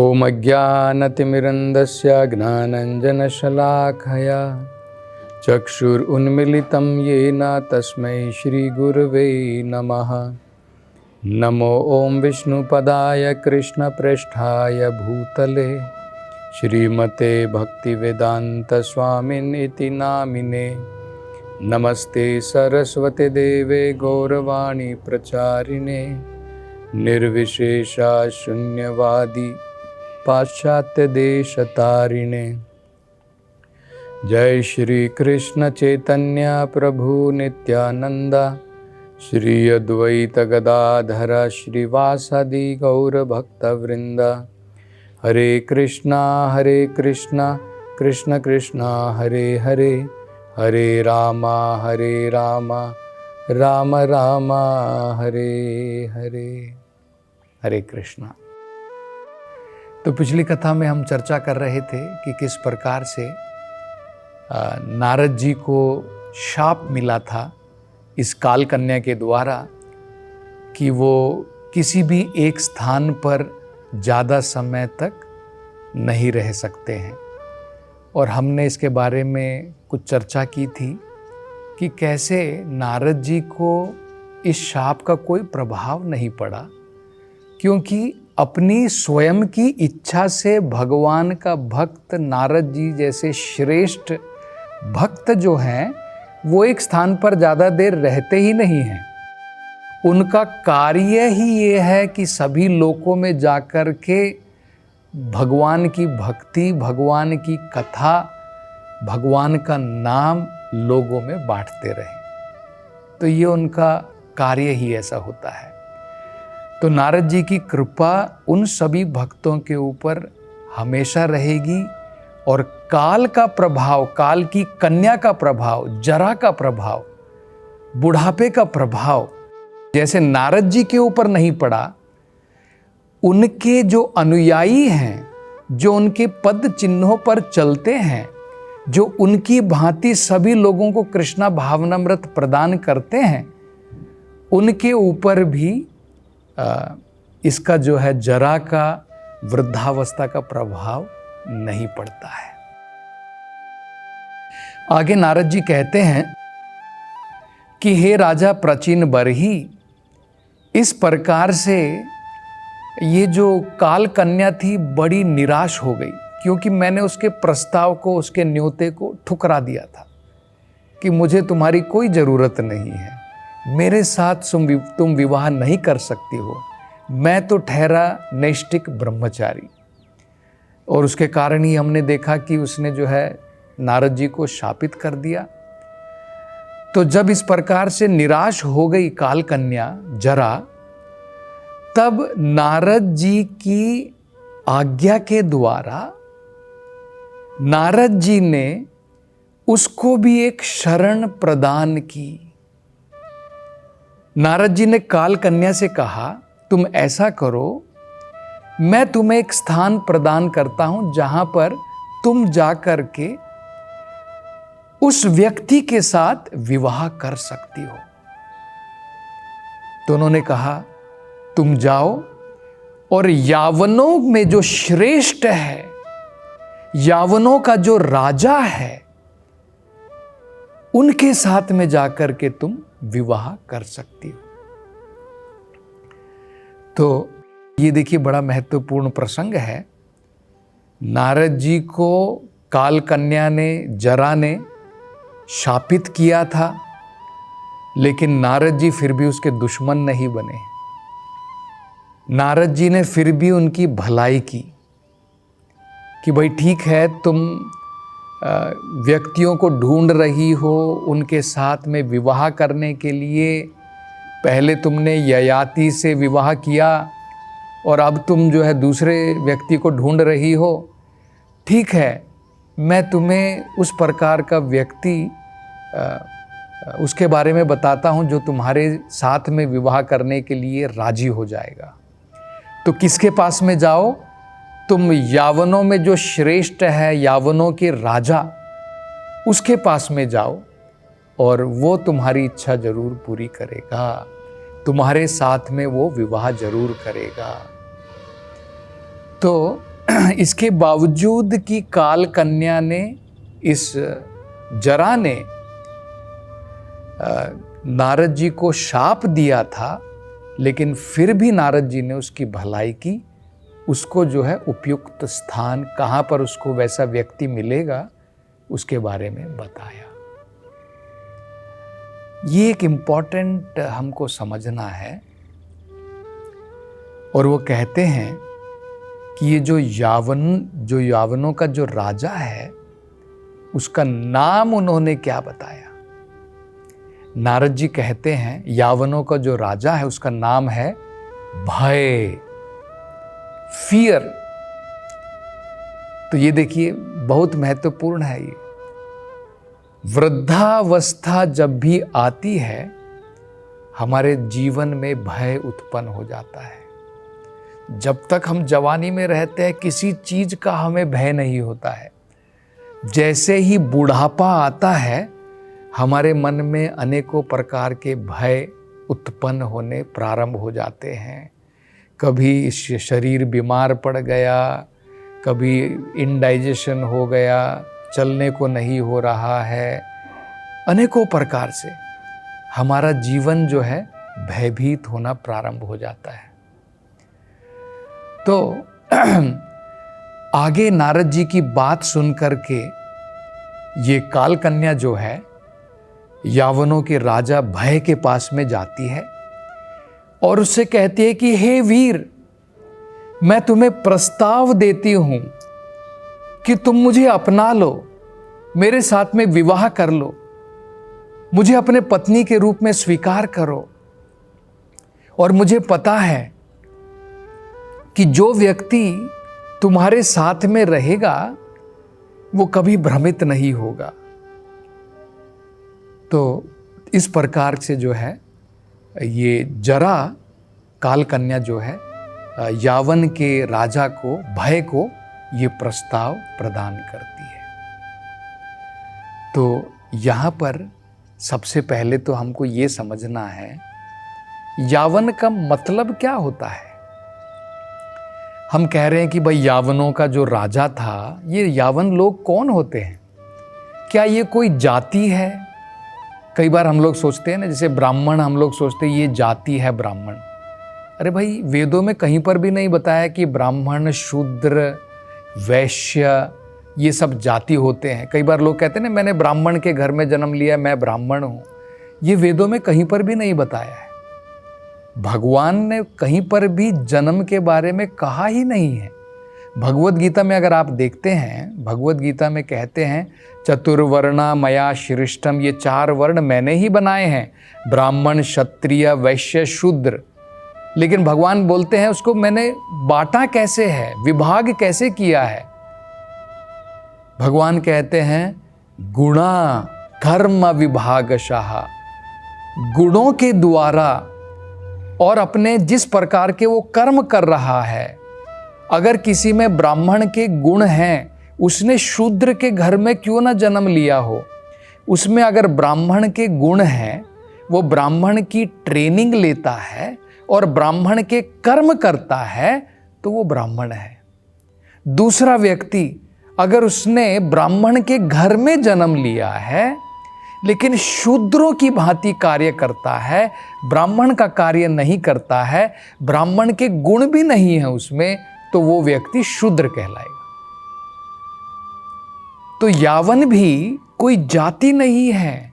ॐ अज्ञानतिमिरन्दस्य ज्ञानञ्जनशलाखया चक्षुरुन्मिलितं येन तस्मै श्रीगुरवे नमः। नमो ॐ विष्णुपदाय कृष्णप्रेष्ठाय भूतले श्रीमते भक्तिवेदान्तस्वामिनिति नामिने। नमस्ते सरस्वती देवे गौरवाणी प्रचारिणे निर्विशेषा शून्यवादी पाश्चात्य देशतारिणे। जय श्री कृष्ण चैतन्य प्रभु नित्यानंद श्री अद्वैत गदाधर श्रीवासादि गौर भक्तवृंद। हरे कृष्णा कृष्ण कृष्णा हरे हरे, हरे राम राम राम हरे हरे। हरे कृष्णा। तो पिछली कथा में हम चर्चा कर रहे थे कि किस प्रकार से नारद जी को शाप मिला था इस काल कन्या के द्वारा कि वो किसी भी एक स्थान पर ज़्यादा समय तक नहीं रह सकते हैं। और हमने इसके बारे में कुछ चर्चा की थी कि कैसे नारद जी को इस शाप का कोई प्रभाव नहीं पड़ा, क्योंकि अपनी स्वयं की इच्छा से भगवान का भक्त नारद जी जैसे श्रेष्ठ भक्त जो हैं वो एक स्थान पर ज़्यादा देर रहते ही नहीं हैं। उनका कार्य ही ये है कि सभी लोकों में जाकर के भगवान की भक्ति, भगवान की कथा, भगवान का नाम लोगों में बांटते रहे। तो ये उनका कार्य ही ऐसा होता है। तो नारद जी की कृपा उन सभी भक्तों के ऊपर हमेशा रहेगी और काल का प्रभाव, काल की कन्या का प्रभाव, जरा का प्रभाव, बुढ़ापे का प्रभाव जैसे नारद जी के ऊपर नहीं पड़ा, उनके जो अनुयायी हैं, जो उनके पद चिन्हों पर चलते हैं, जो उनकी भांति सभी लोगों को कृष्णा भावनामृत प्रदान करते हैं, उनके ऊपर भी इसका जो है जरा का, वृद्धावस्था का प्रभाव नहीं पड़ता है। आगे नारद जी कहते हैं कि हे राजा प्राचीन बरही, इस प्रकार से ये जो काल कन्या थी बड़ी निराश हो गई, क्योंकि मैंने उसके प्रस्ताव को, उसके न्योते को ठुकरा दिया था कि मुझे तुम्हारी कोई ज़रूरत नहीं है, मेरे साथ तुम विवाह नहीं कर सकती हो, मैं तो ठहरा नैष्ठिक ब्रह्मचारी। और उसके कारण ही हमने देखा कि उसने जो है नारद जी को शापित कर दिया। तो जब इस प्रकार से निराश हो गई काल कन्या जरा, तब नारद जी की आज्ञा के द्वारा नारद जी ने उसको भी एक शरण प्रदान की। नारद जी ने काल कन्या से कहा, तुम ऐसा करो, मैं तुम्हें एक स्थान प्रदान करता हूं जहां पर तुम जाकर के उस व्यक्ति के साथ विवाह कर सकती हो। तो उन्होंने कहा, तुम जाओ और यावनों में जो श्रेष्ठ है, यावनों का जो राजा है, उनके साथ में जाकर के तुम विवाह कर सकती हो। तो ये देखिए बड़ा महत्वपूर्ण प्रसंग है। नारद जी को काल कन्या ने, जरा ने शापित किया था, लेकिन नारद जी फिर भी उसके दुश्मन नहीं बने। नारद जी ने फिर भी उनकी भलाई की कि भाई ठीक है, तुम व्यक्तियों को ढूंढ रही हो उनके साथ में विवाह करने के लिए, पहले तुमने ययाति से विवाह किया और अब तुम जो है दूसरे व्यक्ति को ढूंढ रही हो। ठीक है, मैं तुम्हें उस प्रकार का व्यक्ति उसके बारे में बताता हूँ जो तुम्हारे साथ में विवाह करने के लिए राजी हो जाएगा। तो किसके पास में जाओ? तुम यावनों में जो श्रेष्ठ है, यावनों के राजा, उसके पास में जाओ और वो तुम्हारी इच्छा जरूर पूरी करेगा, तुम्हारे साथ में वो विवाह जरूर करेगा। तो इसके बावजूद कि काल कन्या ने, इस जरा ने नारद जी को शाप दिया था, लेकिन फिर भी नारद जी ने उसकी भलाई की, उसको जो है उपयुक्त स्थान, कहाँ पर उसको वैसा व्यक्ति मिलेगा उसके बारे में बताया। ये एक इम्पॉर्टेंट हमको समझना है। और वो कहते हैं कि ये जो यावनों का जो राजा है, उसका नाम उन्होंने क्या बताया। नारद जी कहते हैं यावनों का जो राजा है उसका नाम है भय, फियर। तो ये देखिए बहुत महत्वपूर्ण है। ये वृद्धावस्था जब भी आती है, हमारे जीवन में भय उत्पन्न हो जाता है। जब तक हम जवानी में रहते हैं किसी चीज का हमें भय नहीं होता है। जैसे ही बुढ़ापा आता है, हमारे मन में अनेकों प्रकार के भय उत्पन्न होने प्रारंभ हो जाते हैं। कभी शरीर बीमार पड़ गया, कभी इंडाइजेशन हो गया, चलने को नहीं हो रहा है, अनेकों प्रकार से हमारा जीवन जो है भयभीत होना प्रारंभ हो जाता है। तो आगे नारद जी की बात सुन करके ये काल कन्या जो है यावनों के राजा भय के पास में जाती है और उससे कहती है कि हे वीर, मैं तुम्हें प्रस्ताव देती हूं कि तुम मुझे अपना लो, मेरे साथ में विवाह कर लो, मुझे अपने पत्नी के रूप में स्वीकार करो। और मुझे पता है कि जो व्यक्ति तुम्हारे साथ में रहेगा वो कभी भ्रमित नहीं होगा। तो इस प्रकार से जो है ये जरा काल कन्या जो है यावन के राजा को, भय को ये प्रस्ताव प्रदान करती है। तो यहाँ पर सबसे पहले तो हमको ये समझना है यावन का मतलब क्या होता है। हम कह रहे हैं कि भाई यावनों का जो राजा था, ये यावन लोग कौन होते हैं? क्या ये कोई जाति है? कई बार हम लोग सोचते हैं ना, जैसे ब्राह्मण, हम लोग सोचते हैं ये जाति है ब्राह्मण। अरे भाई, वेदों में कहीं पर भी नहीं बताया कि ब्राह्मण, शूद्र, वैश्य ये सब जाति होते हैं। कई बार लोग कहते हैं ना, मैंने ब्राह्मण के घर में जन्म लिया, मैं ब्राह्मण हूँ। ये वेदों में कहीं पर भी नहीं बताया है। भगवान ने कहीं पर भी जन्म के बारे में कहा ही नहीं है। भगवद गीता में अगर आप देखते हैं, भगवद गीता में कहते हैं चतुर्वर्णा मया श्रेष्ठम, ये 4 वर्ण मैंने ही बनाए हैं, ब्राह्मण, क्षत्रिय, वैश्य, शूद्र। लेकिन भगवान बोलते हैं उसको मैंने बांटा कैसे है, विभाग कैसे किया है। भगवान कहते हैं गुणा कर्म विभागशः, गुणों के द्वारा और अपने जिस प्रकार के वो कर्म कर रहा है। अगर किसी में ब्राह्मण के गुण हैं, उसने शूद्र के घर में क्यों ना जन्म लिया हो, उसमें अगर ब्राह्मण के गुण हैं, वो ब्राह्मण की ट्रेनिंग लेता है और ब्राह्मण के कर्म करता है, तो वो ब्राह्मण है। दूसरा व्यक्ति अगर उसने ब्राह्मण के घर में जन्म लिया है लेकिन शूद्रों की भांति कार्य करता है, ब्राह्मण का कार्य नहीं करता है, ब्राह्मण के गुण भी नहीं है उसमें, तो वो व्यक्ति शूद्र कहलाएगा। तो यावन भी कोई जाति नहीं है।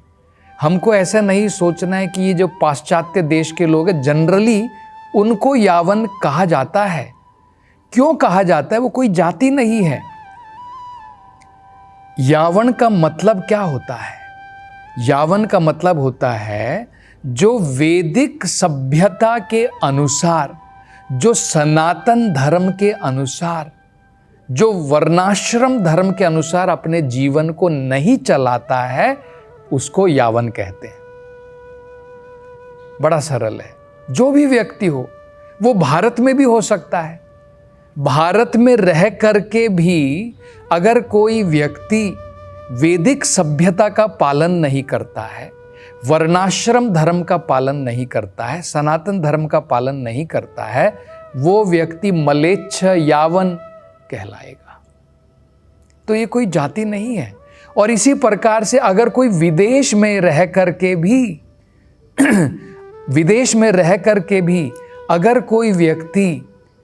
हमको ऐसा नहीं सोचना है कि ये जो पाश्चात्य देश के लोग हैं, जनरली उनको यावन कहा जाता है। क्यों कहा जाता है? वो कोई जाति नहीं है। यावन का मतलब क्या होता है? यावन का मतलब होता है जो वैदिक सभ्यता के अनुसार, जो सनातन धर्म के अनुसार, जो वर्णाश्रम धर्म के अनुसार अपने जीवन को नहीं चलाता है, उसको यावन कहते हैं। बड़ा सरल है। जो भी व्यक्ति हो, वो भारत में भी हो सकता है। भारत में रह करके भी अगर कोई व्यक्ति वैदिक सभ्यता का पालन नहीं करता है, वर्णाश्रम धर्म का पालन नहीं करता है, सनातन धर्म का पालन नहीं करता है, वो व्यक्ति मलेच्छ, यावन कहलाएगा। तो ये कोई जाति नहीं है। और इसी प्रकार से अगर कोई विदेश में रह करके भी अगर कोई व्यक्ति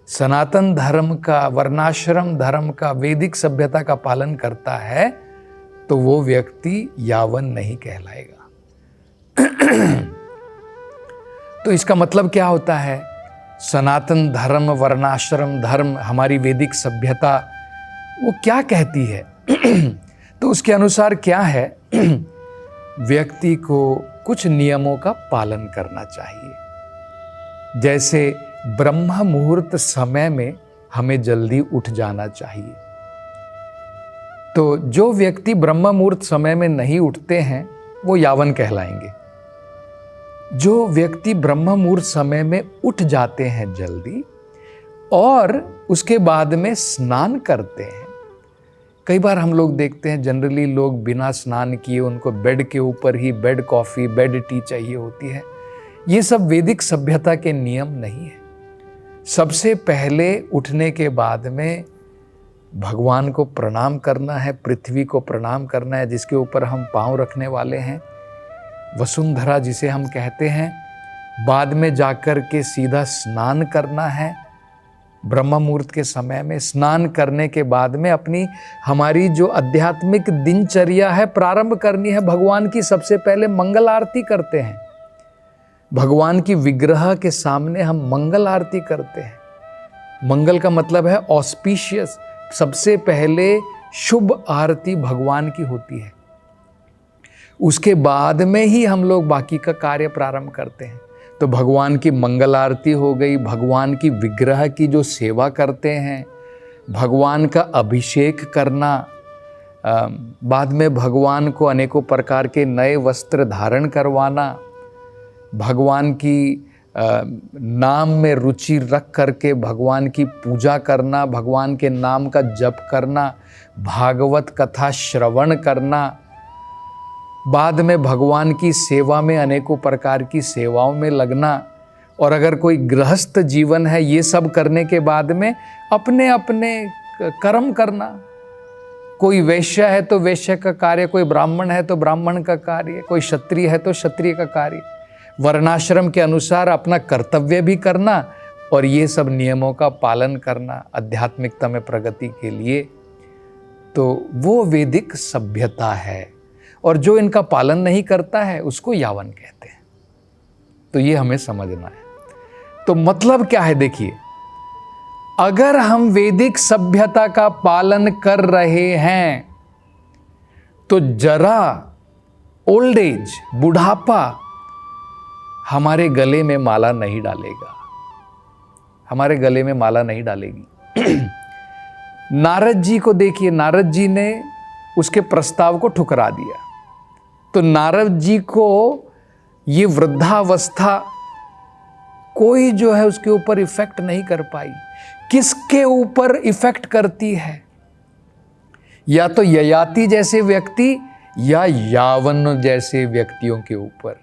सनातन धर्म का, वर्णाश्रम धर्म का, वैदिक सभ्यता का पालन करता है तो वो व्यक्ति यावन नहीं कहलाएगा। तो इसका मतलब क्या होता है? सनातन धर्म, वर्णाश्रम धर्म, हमारी वैदिक सभ्यता वो क्या कहती है? तो उसके अनुसार क्या है? व्यक्ति को कुछ नियमों का पालन करना चाहिए। जैसे ब्रह्म मुहूर्त समय में हमें जल्दी उठ जाना चाहिए। तो जो व्यक्ति ब्रह्म मुहूर्त समय में नहीं उठते हैं वो यावन कहलाएंगे। जो व्यक्ति ब्रह्म मुहूर्त समय में उठ जाते हैं जल्दी और उसके बाद में स्नान करते हैं। कई बार हम लोग देखते हैं जनरली लोग बिना स्नान किए उनको बेड के ऊपर ही बेड कॉफ़ी, बेड टी चाहिए होती है। ये सब वैदिक सभ्यता के नियम नहीं है। सबसे पहले उठने के बाद में भगवान को प्रणाम करना है, पृथ्वी को प्रणाम करना है जिसके ऊपर हम पाँव रखने वाले हैं, वसुंधरा जिसे हम कहते हैं। बाद में जाकर के सीधा स्नान करना है। ब्रह्म मुहूर्त के समय में स्नान करने के बाद में हमारी जो आध्यात्मिक दिनचर्या है प्रारंभ करनी है। भगवान की सबसे पहले मंगल आरती करते हैं। भगवान की विग्रह के सामने हम मंगल आरती करते हैं। मंगल का मतलब है ऑस्पिशियस। सबसे पहले शुभ आरती भगवान की होती है। उसके बाद में ही हम लोग बाकी का कार्य प्रारंभ करते हैं। तो भगवान की मंगल आरती हो गई, भगवान की विग्रह की जो सेवा करते हैं, भगवान का अभिषेक करना, बाद में भगवान को अनेकों प्रकार के नए वस्त्र धारण करवाना, भगवान की नाम में रुचि रख करके भगवान की पूजा करना, भगवान के नाम का जप करना, भागवत कथा श्रवण करना, बाद में भगवान की सेवा में अनेकों प्रकार की सेवाओं में लगना। और अगर कोई गृहस्थ जीवन है, ये सब करने के बाद में अपने अपने कर्म करना। कोई वैश्य है तो वैश्य का कार्य, कोई ब्राह्मण है तो ब्राह्मण का कार्य, कोई क्षत्रिय है तो क्षत्रिय का कार्य। वर्णाश्रम के अनुसार अपना कर्तव्य भी करना और ये सब नियमों का पालन करना आध्यात्मिकता में प्रगति के लिए। तो वो वैदिक सभ्यता है। और जो इनका पालन नहीं करता है उसको यावन कहते हैं। तो ये हमें समझना है। तो मतलब क्या है? देखिए, अगर हम वैदिक सभ्यता का पालन कर रहे हैं तो जरा ओल्ड एज, बुढ़ापा हमारे गले में माला नहीं डालेगा, हमारे गले में माला नहीं डालेगी। नारद जी को देखिए, नारद जी ने उसके प्रस्ताव को ठुकरा दिया। तो नारद जी को ये वृद्धावस्था कोई जो है उसके ऊपर इफेक्ट नहीं कर पाई। किसके ऊपर इफेक्ट करती है? या तो ययाति जैसे व्यक्ति या यावन जैसे व्यक्तियों के ऊपर।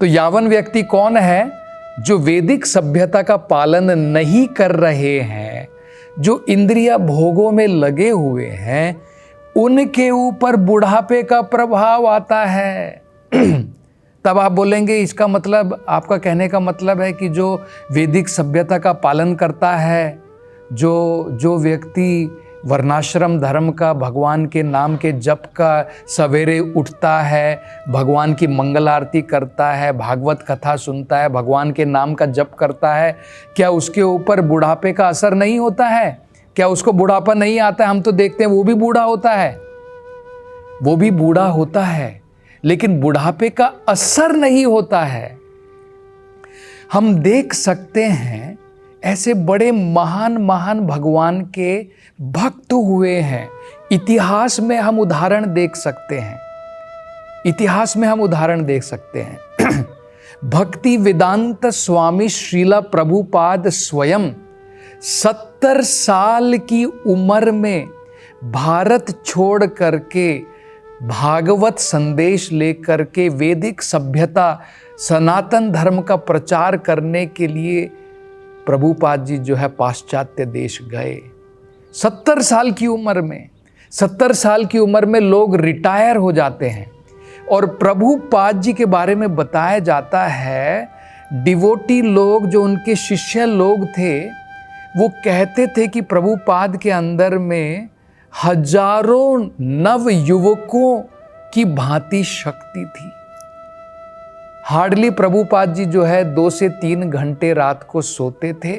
तो यावन व्यक्ति कौन है? जो वैदिक सभ्यता का पालन नहीं कर रहे हैं, जो इंद्रिय भोगों में लगे हुए हैं, उनके ऊपर बुढ़ापे का प्रभाव आता है। तब आप बोलेंगे इसका मतलब, आपका कहने का मतलब है कि जो वैदिक सभ्यता का पालन करता है, जो व्यक्ति वर्णाश्रम धर्म का, भगवान के नाम के जप का सवेरे उठता है, भगवान की मंगल आरती करता है, भागवत कथा सुनता है, भगवान के नाम का जप करता है, क्या उसके ऊपर बुढ़ापे का असर नहीं होता है? क्या उसको बुढ़ापा नहीं आता है? हम तो देखते हैं वो भी बूढ़ा होता है, वो भी बूढ़ा होता है, लेकिन बुढ़ापे का असर नहीं होता है। हम देख सकते हैं ऐसे बड़े महान महान भगवान के भक्त हुए हैं। इतिहास में हम उदाहरण देख सकते हैं, इतिहास में हम उदाहरण देख सकते हैं। भक्ति वेदांत स्वामी श्रीला प्रभुपाद स्वयं 70 साल की उम्र में भारत छोड़ करके भागवत संदेश लेकर के वैदिक सभ्यता, सनातन धर्म का प्रचार करने के लिए प्रभुपाद जी जो है पाश्चात्य देश गए। 70 साल की उम्र में, 70 साल की उम्र में लोग रिटायर हो जाते हैं। और प्रभुपाद जी के बारे में बताया जाता है, डिवोटी लोग जो उनके शिष्य लोग थे वो कहते थे कि प्रभुपाद के अंदर में हजारों नव युवकों की भांति शक्ति थी। हार्डली प्रभुपाद जी जो है 2 से 3 घंटे रात को सोते थे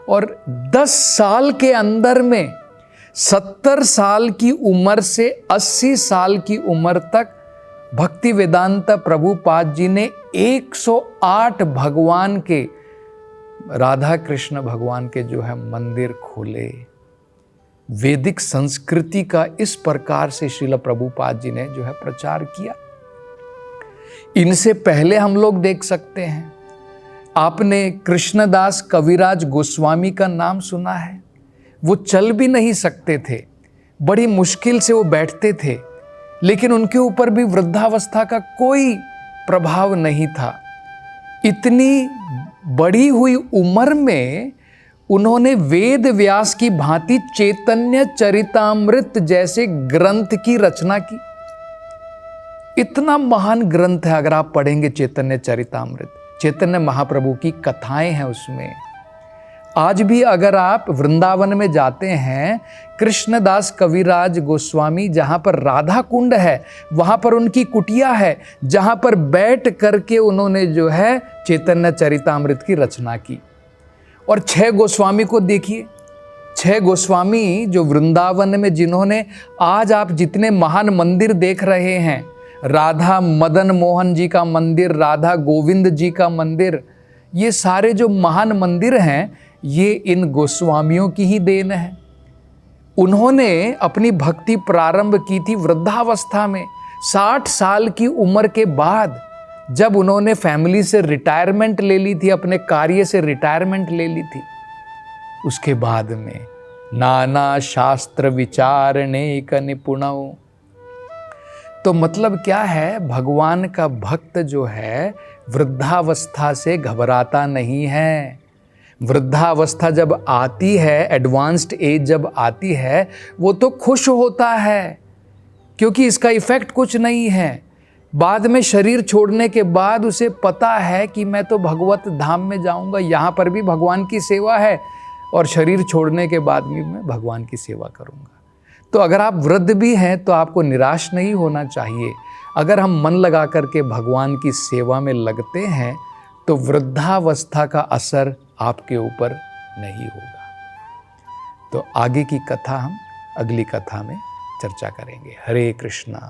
और 10 साल के अंदर में 70 साल की उम्र से 80 साल की उम्र तक भक्ति वेदांत प्रभुपाद जी ने 108 भगवान के, राधा कृष्ण भगवान के जो है मंदिर खोले। वैदिक संस्कृति का इस प्रकार से श्रील प्रभुपाद जी ने जो है प्रचार किया। इनसे पहले हम लोग देख सकते हैं, आपने कृष्णदास कविराज गोस्वामी का नाम सुना है। वो चल भी नहीं सकते थे, बड़ी मुश्किल से वो बैठते थे, लेकिन उनके ऊपर भी वृद्धावस्था का कोई प्रभाव नहीं था। इतनी बड़ी हुई उम्र में उन्होंने वेद व्यास की भांति चैतन्य चरितामृत जैसे ग्रंथ की रचना की। इतना महान ग्रंथ है, अगर आप पढ़ेंगे चैतन्य चरितामृत, चैतन्य महाप्रभु की कथाएं हैं उसमें। आज भी अगर आप वृंदावन में जाते हैं, कृष्णदास कविराज गोस्वामी जहाँ पर राधा कुंड है वहाँ पर उनकी कुटिया है, जहाँ पर बैठ करके उन्होंने जो है चैतन्य चरितामृत की रचना की। और 6 गोस्वामी को देखिए, 6 गोस्वामी जो वृंदावन में, जिन्होंने आज आप जितने महान मंदिर देख रहे हैं, राधा मदन मोहन जी का मंदिर, राधा गोविंद जी का मंदिर, ये सारे जो महान मंदिर हैं ये इन गोस्वामियों की ही देन है। उन्होंने अपनी भक्ति प्रारंभ की थी वृद्धावस्था में। 60 साल की उम्र के बाद जब उन्होंने फैमिली से रिटायरमेंट ले ली थी, अपने कार्य से रिटायरमेंट ले ली थी, उसके बाद में नाना शास्त्र विचारने का निपुणौ। तो मतलब क्या है, भगवान का भक्त जो है वृद्धावस्था से घबराता नहीं है। वृद्धावस्था जब आती है, एडवांस्ड एज जब आती है, वो तो खुश होता है क्योंकि इसका इफेक्ट कुछ नहीं है। बाद में शरीर छोड़ने के बाद उसे पता है कि मैं तो भगवत धाम में जाऊंगा, यहाँ पर भी भगवान की सेवा है और शरीर छोड़ने के बाद भी मैं भगवान की सेवा करूंगा। तो अगर आप वृद्ध भी हैं तो आपको निराश नहीं होना चाहिए। अगर हम मन लगा करके भगवान की सेवा में लगते हैं तो वृद्धावस्था का असर आपके ऊपर नहीं होगा। तो आगे की कथा हम अगली कथा में चर्चा करेंगे। हरे कृष्णा।